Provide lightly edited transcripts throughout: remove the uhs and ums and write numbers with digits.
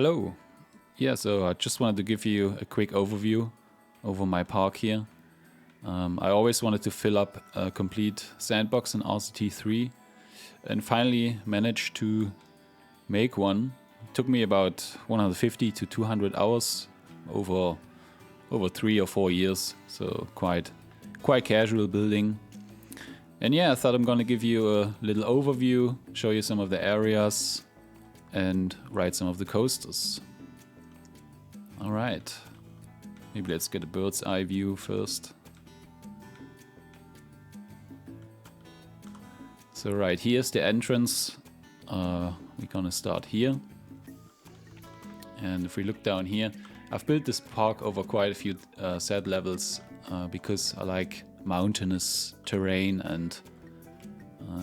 Hello. Yeah, so I just wanted to give you a quick overview over my park here. I always wanted to fill up a complete sandbox in RCT3 and finally managed to make one. It took me about 150 to 200 hours over 3 or 4 years, so quite casual building. And yeah, I thought I'm gonna give you a little overview, show you some of the areas and ride some of the coasters. Alright, maybe let's get a bird's eye view first. So right, here's the entrance. We're gonna start here. And if we look down here, I've built this park over quite a few set levels because I like mountainous terrain and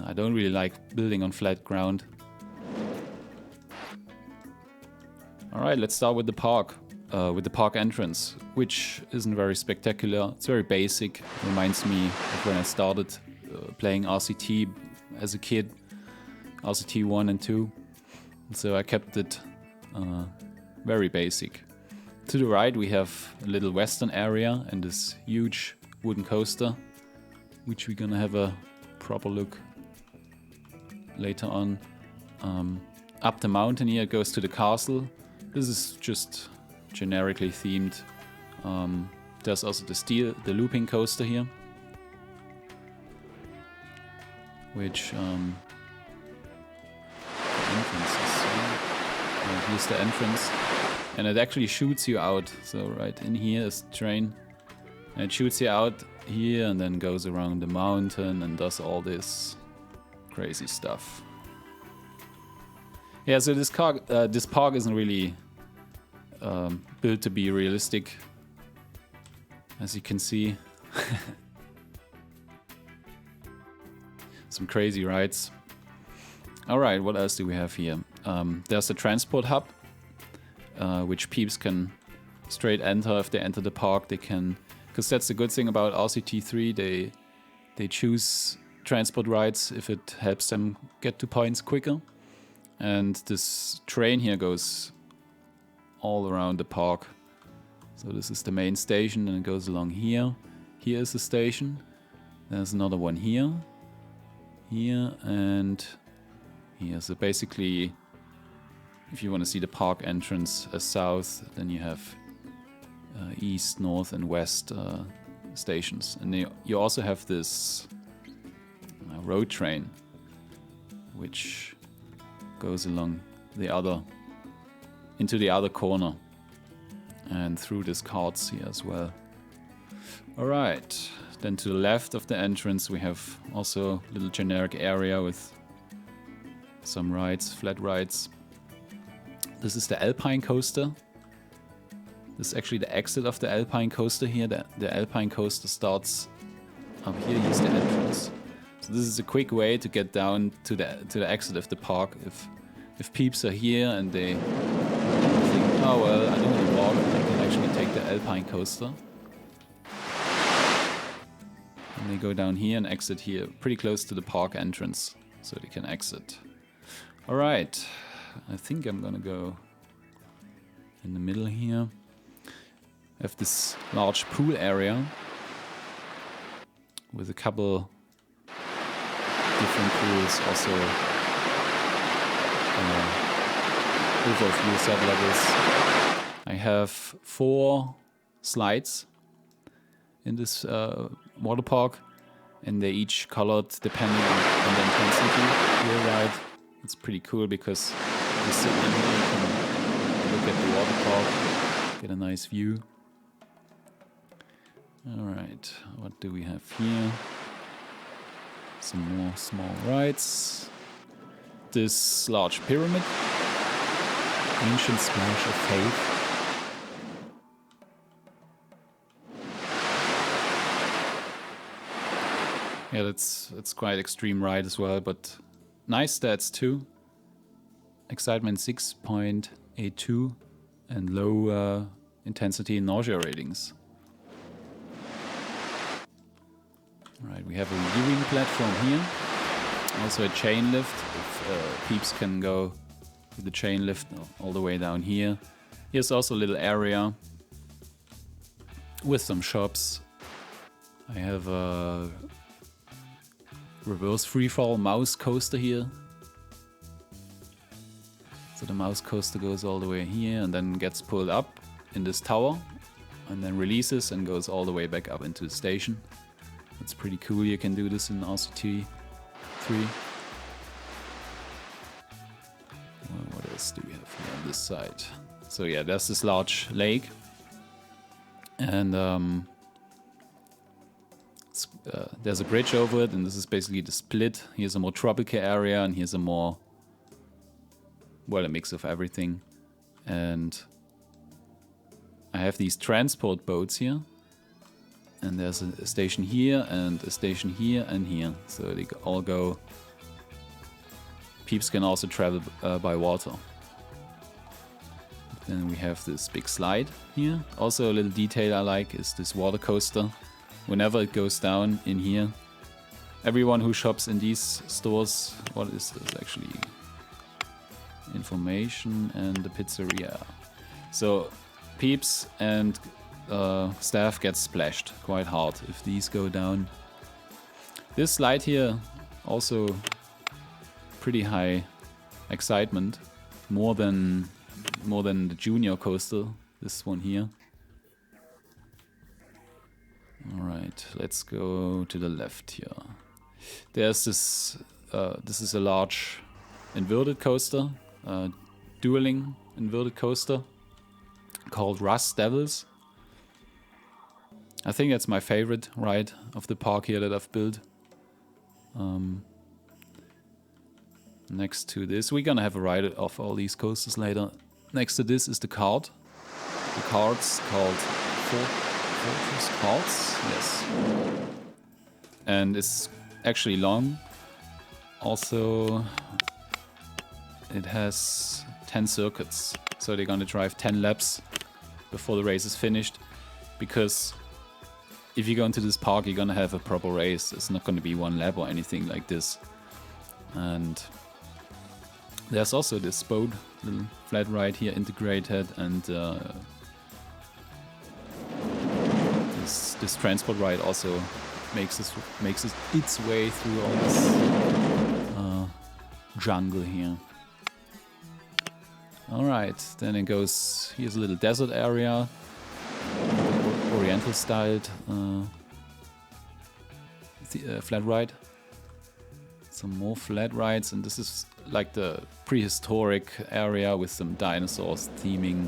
I don't really like building on flat ground. Alright, let's start with the park entrance, which isn't very spectacular. It's very basic. It reminds me of when I started playing RCT as a kid, RCT 1 and 2. So I kept it very basic. To the right we have a little western area and this huge wooden coaster, which we're gonna have a proper look later on. Up the mountain here it goes to the castle. This is just generically themed. There's also the looping coaster here, which the entrance is here. Here's the entrance, and it actually shoots you out. So right in here is the train, and it shoots you out here, and then goes around the mountain and does all this crazy stuff. Yeah, so this park isn't really built to be realistic, as you can see. Some crazy rides. Alright, what else do we have here? There's the transport hub, which peeps can straight enter. If they enter the park, they can, because that's the good thing about RCT3, they choose transport rides if it helps them get to points quicker. And this train here goes all around the park. So this is the main station and it goes along here. Here is the station. There's another one here. Here and here. So basically, if you want to see the park entrance as south, then you have east, north and west stations. And you also have this road train, which goes along into the other corner and through these carts here as well. Alright, then to the left of the entrance we have also a little generic area with some rides, flat rides. This is the Alpine coaster. This is actually the exit of the Alpine coaster here. The Alpine coaster starts up here. Here's the entrance. So this is a quick way to get down to the exit of the park. If peeps are here and they think, oh well, I don't want to walk, they can actually take the Alpine coaster. And they go down here and exit here, pretty close to the park entrance, so they can exit. Alright, I think I'm gonna go in the middle here. I have this large pool area with a couple different pools, also overview set levels. I have 4 slides in this water park, and they're each colored depending on the intensity here, right? It's pretty cool because you sit in here, you can look at the water park, get a nice view. Alright, what do we have here? Some more small rides. This large pyramid. Ancient Splash of Faith. Yeah, that's quite extreme ride as well, but nice stats too. Excitement 6.82 and low intensity nausea ratings. Alright, we have a viewing platform here. Also a chain lift, if peeps can go with the chain lift all the way down here. Here's also a little area with some shops. I have a reverse freefall mouse coaster here. So the mouse coaster goes all the way here and then gets pulled up in this tower and then releases and goes all the way back up into the station. That's pretty cool. You can do this in RCT3. What else do we have here on this side? So yeah, there's this large lake, and there's a bridge over it, and this is basically the split. Here's a more tropical area, and here's a more, well, a mix of everything. And I have these transport boats here, and there's a station here, and a station here, and here. So they all go. Peeps can also travel by water. Then we have this big slide here. Also a little detail I like is this water coaster. Whenever it goes down in here, everyone who shops in these stores, what is this actually? Information and the pizzeria. So peeps and staff get splashed quite hard if these go down. This slide here also pretty high excitement, more than the junior coaster, this one here. Alright, let's go to the left here. There's this, this is a large inverted coaster, dueling inverted coaster called Rust Devils. I think that's my favorite ride of the park here that I've built. Next to this, we're gonna have a ride of all these coasters later. Next to this is the cart. The cart's called Fortress Carts, yes. And it's actually long. Also, it has 10 circuits. So they're gonna drive 10 laps before the race is finished. Because if you go into this park, you're gonna have a proper race. It's not gonna be one lap or anything like this. And there's also this boat, little flat ride here integrated, and this transport ride also makes its way through all this jungle here. Alright, then it goes, here's a little desert area, oriental styled flat ride. Some more flat rides, and this is like the prehistoric area with some dinosaurs theming.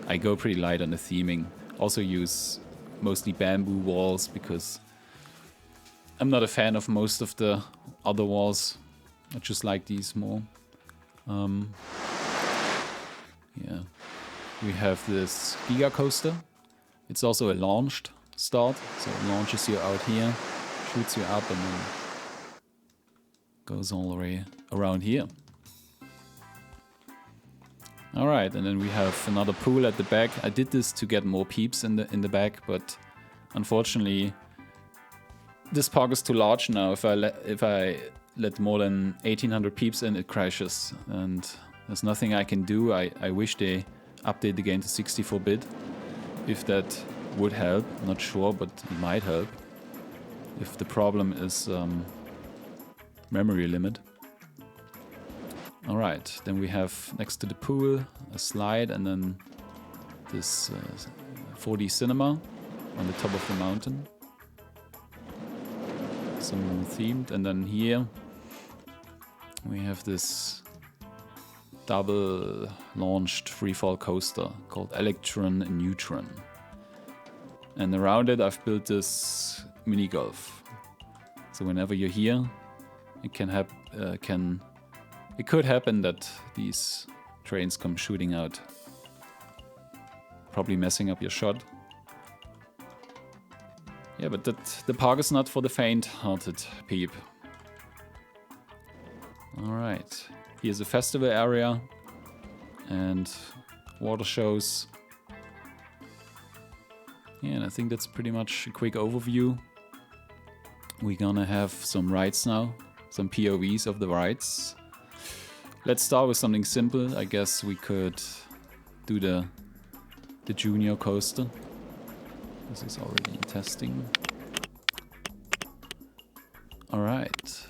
I go pretty light on the theming. Also use mostly bamboo walls because I'm not a fan of most of the other walls. I just like these more. Yeah, we have this Giga coaster. It's also a launched start, so it launches you out here, shoots you up, and then goes all the way around here. Alright, and then we have another pool at the back. I did this to get more peeps in the back, but unfortunately this park is too large now. If I let more than 1800 peeps in, it crashes, and there's nothing I can do. I wish they update the game to 64-bit. If that would help, not sure, but it might help. If the problem is memory limit. Alright, then we have next to the pool a slide, and then this 4D cinema on the top of the mountain. Some themed, and then here we have this double launched freefall coaster called Electron and Neutron. And around it I've built this mini golf. So whenever you're here, it could happen that these trains come shooting out, probably messing up your shot. Yeah, but the park is not for the faint-hearted peep. Alright, here's a festival area and water shows. Yeah, and I think that's pretty much a quick overview. We're gonna have some rides now, some POVs of the rides. Let's start with something simple. I guess we could do the junior coaster. This is already in testing. All right.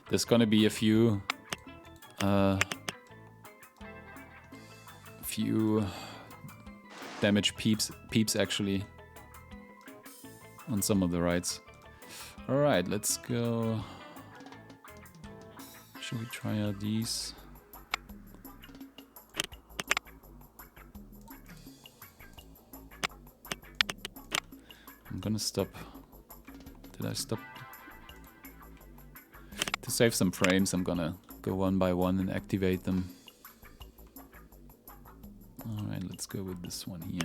There's gonna be a few damaged peeps actually on some of the rides. All right, let's go. Should we try out these? I'm gonna stop. Did I stop? To save some frames, I'm gonna go one by one and activate them. Alright, let's go with this one here.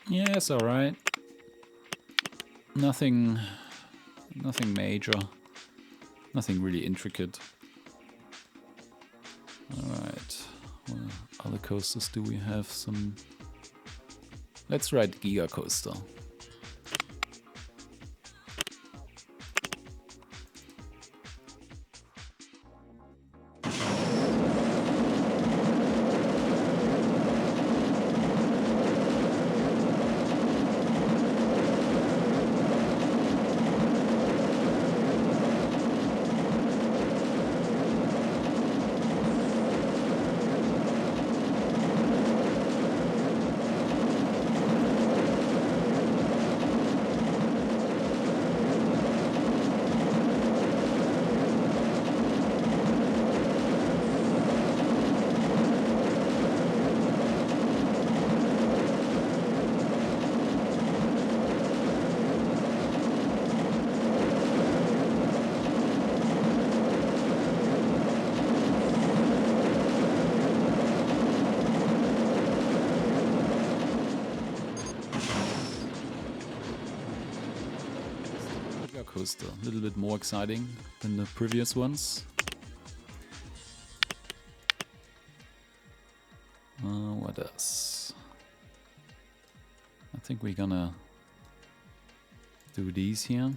Yes, all right. Nothing major. Nothing really intricate. All right. What other coasters do we have? Some. Let's ride Giga coaster. Coaster, a little bit more exciting than the previous ones. What else? I think we're gonna do these here.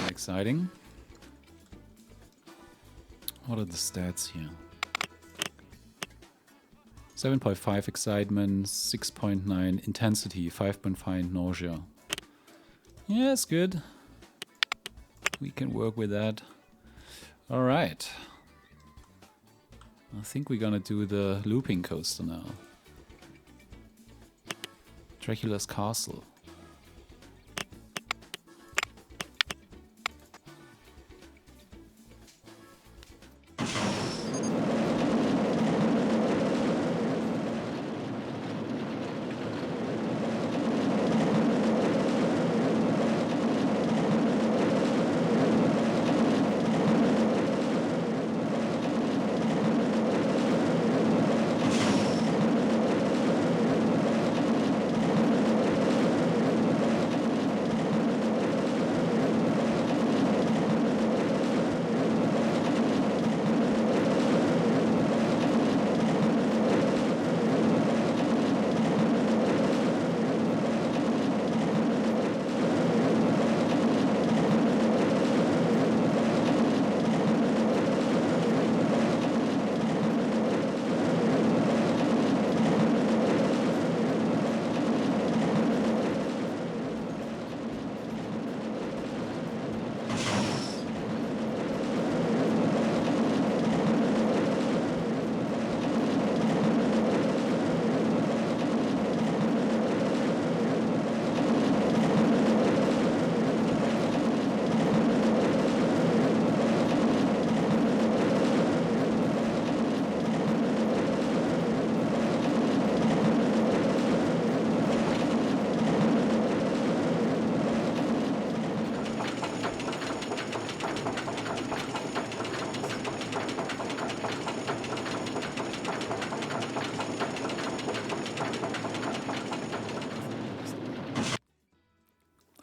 Exciting. What are the stats here? 7.5 excitement, 6.9 intensity, 5.5 nausea. Yeah, it's good. We can work with that. Alright. I think we're gonna do the looping coaster now. Dracula's Castle.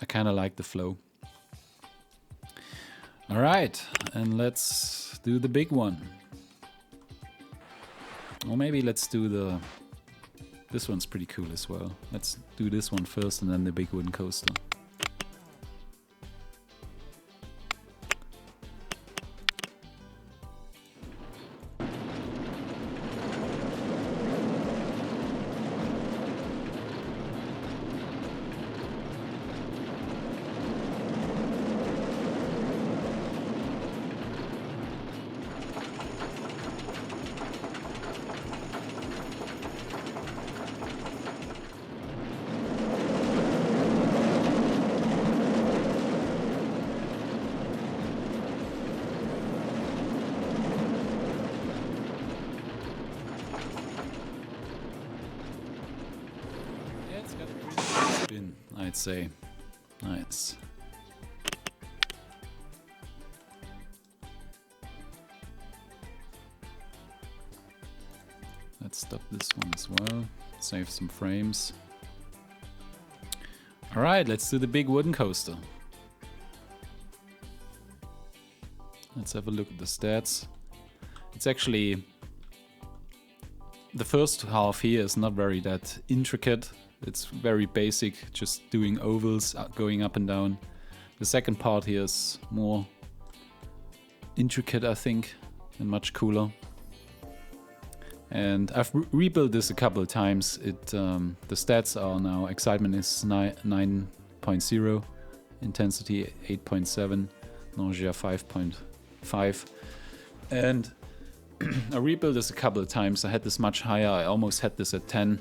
Kind of like the flow. All right, and let's do the big one. Or maybe let's do the... This one's pretty cool as well. Let's do this one first and then the big wooden coaster. I'd say. Nice. Let's stop this one as well. Save some frames. Alright, let's do the big wooden coaster. Let's have a look at the stats. It's actually... The first half here is not very that intricate. It's very basic, just doing ovals, going up and down. The second part here is more intricate, I think, and much cooler. And I've rebuilt this a couple of times. The stats are now, excitement is 9.0, intensity 8.7, nausea 5.5. And I rebuilt this a couple of times. I had this much higher. I almost had this at 10,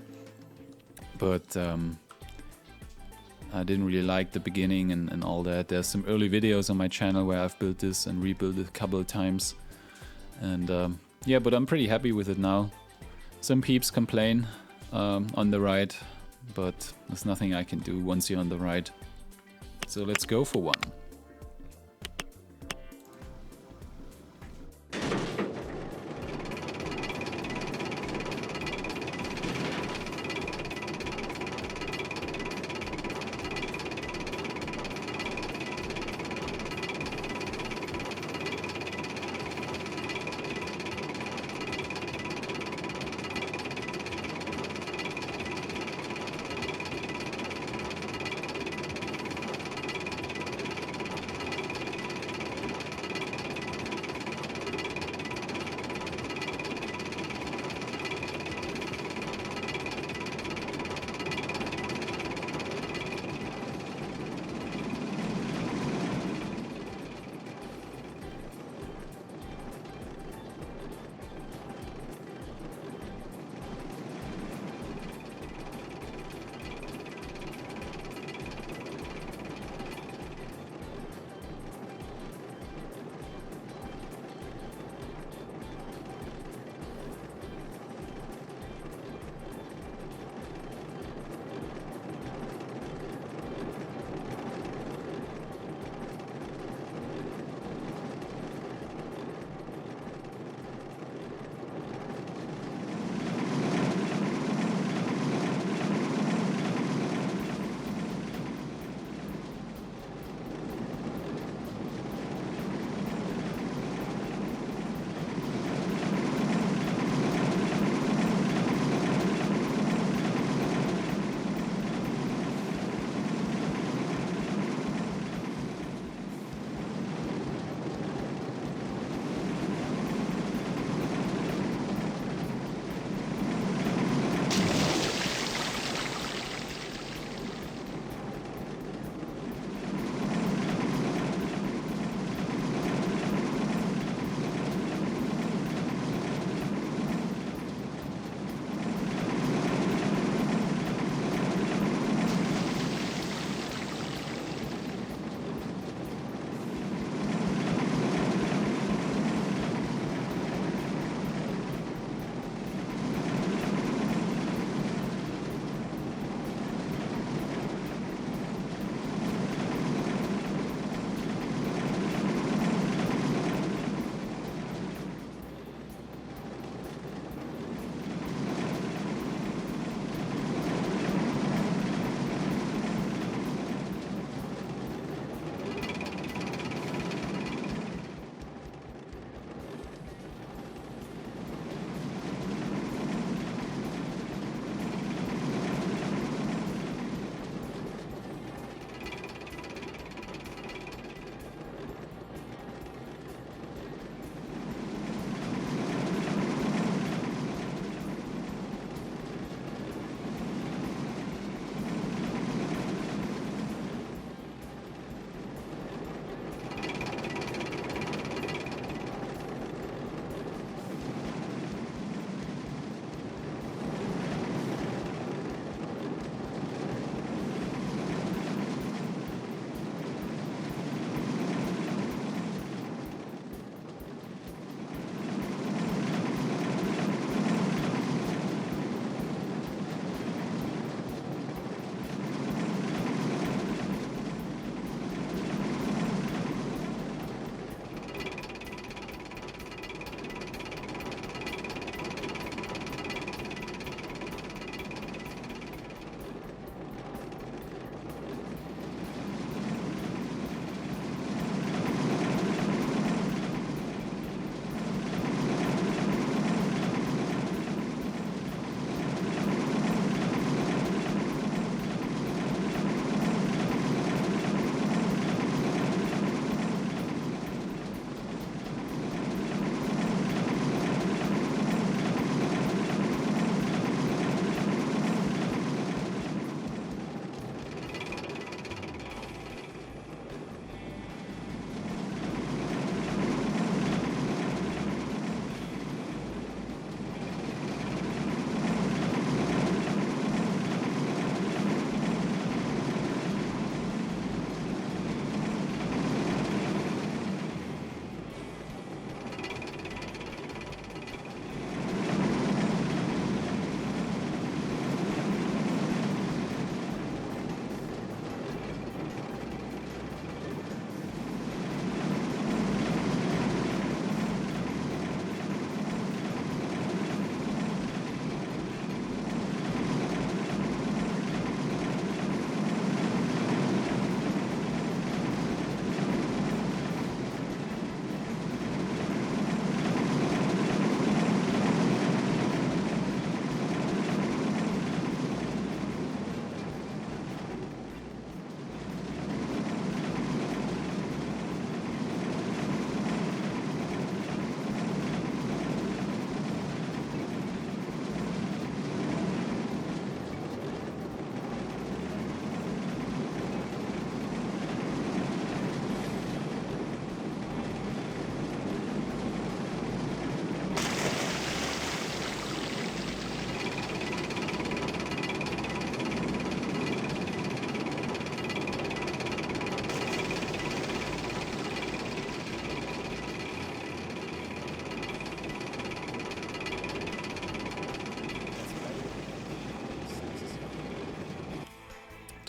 but I didn't really like the beginning and all that. There's some early videos on my channel where I've built this and rebuilt it a couple of times. And yeah, but I'm pretty happy with it now. Some peeps complain on the ride, but there's nothing I can do once you're on the ride. So let's go for one.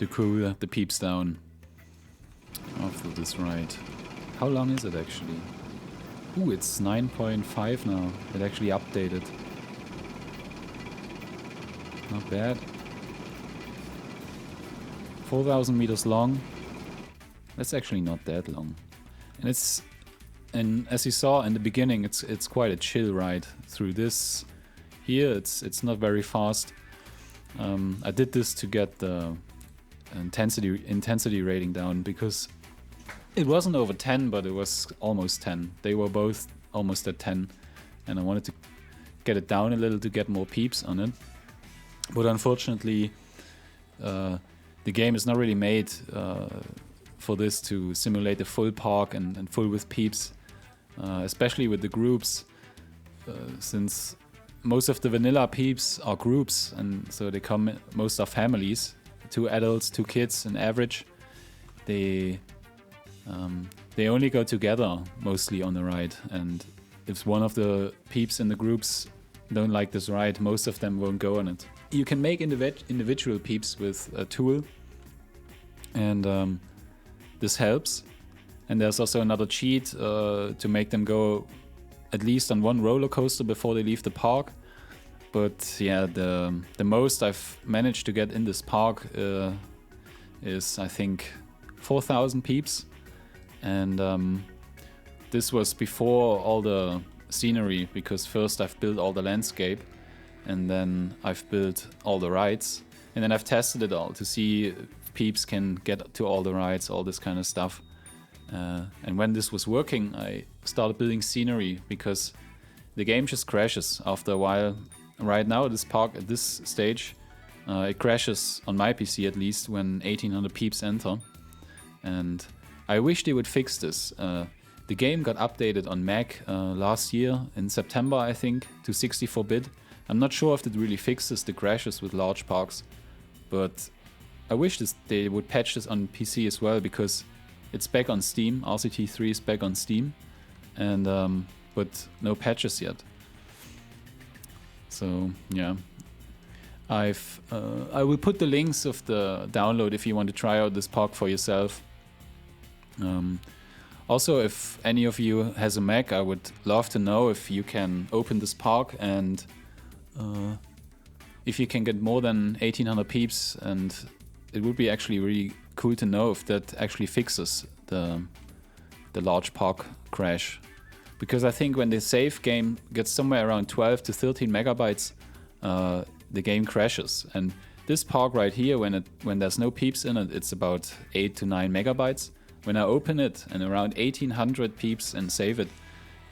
to cool the peeps down after this ride. How long is it actually? Ooh, it's 9.5 now. It actually updated. Not bad. 4,000 meters long. That's actually not that long. And as you saw in the beginning, it's quite a chill ride through this. Here it's not very fast. I did this to get the intensity rating down because it wasn't over 10, but it was almost 10. They were both almost at 10, and I wanted to get it down a little to get more peeps on it. But unfortunately, the game is not really made for this to simulate a full park and full with peeps, especially with the groups, since most of the vanilla peeps are groups, and so they come, most are families, 2 adults, 2 kids on average. They only go together mostly on the ride, and if one of the peeps in the groups don't like this ride, most of them won't go on it. You can make individual peeps with a tool, and this helps. And there's also another cheat to make them go at least on one roller coaster before they leave the park. But yeah, the most I've managed to get in this park is, I think, 4,000 peeps. And this was before all the scenery, because first I've built all the landscape, and then I've built all the rides, and then I've tested it all to see if peeps can get to all the rides, all this kind of stuff. And when this was working, I started building scenery, because the game just crashes after a while. Right now, this park at this stage, it crashes on my PC at least when 1800 peeps enter. And I wish they would fix this. The game got updated on Mac last year in September, I think, to 64-bit. I'm not sure if it really fixes the crashes with large parks, but I wish they would patch this on PC as well, because it's back on Steam. RCT3 is back on Steam, and but no patches yet. So yeah, I will put the links of the download if you want to try out this park for yourself. Also, if any of you has a Mac, I would love to know if you can open this park and if you can get more than 1800 peeps, and it would be actually really cool to know if that actually fixes the large park crash. Because I think when the save game gets somewhere around 12 to 13 megabytes, the game crashes. And this park right here, when there's no peeps in it, it's about 8 to 9 megabytes. When I open it and around 1800 peeps and save it,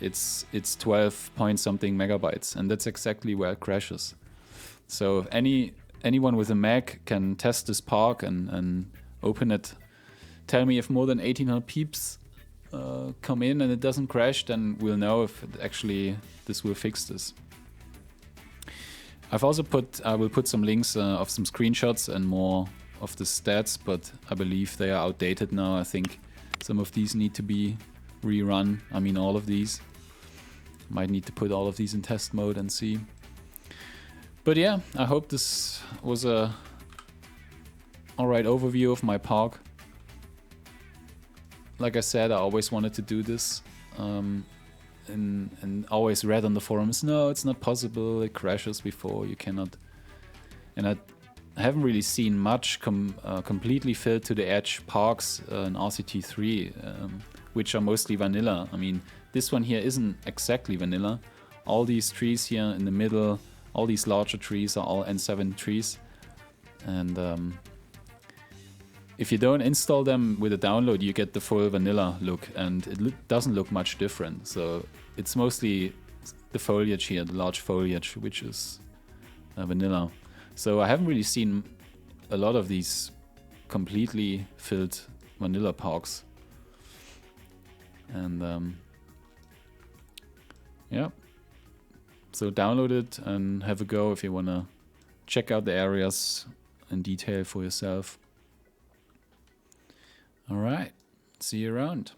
it's 12 point something megabytes, and that's exactly where it crashes. So if anyone with a Mac can test this park and open it, tell me if more than 1800 peeps come in and it doesn't crash, then we'll know if this will fix this. I've also I will put some links of some screenshots and more of the stats, but I believe they are outdated now. I think some of these need to be rerun. I mean, all of these. Might need to put all of these in test mode and see. But yeah, I hope this was a alright overview of my park. Like I said, I always wanted to do this, and always read on the forums, no, it's not possible, it crashes before, you cannot. And I haven't really seen much completely filled to the edge parks in RCT3, which are mostly vanilla. I mean, this one here isn't exactly vanilla. All these trees here in the middle, all these larger trees are all N7 trees. And if you don't install them with a download, you get the full vanilla look, and it doesn't look much different. So it's mostly the foliage here, the large foliage, which is vanilla. So I haven't really seen a lot of these completely filled vanilla parks. And yeah, so download it and have a go if you want to check out the areas in detail for yourself. All right, see you around.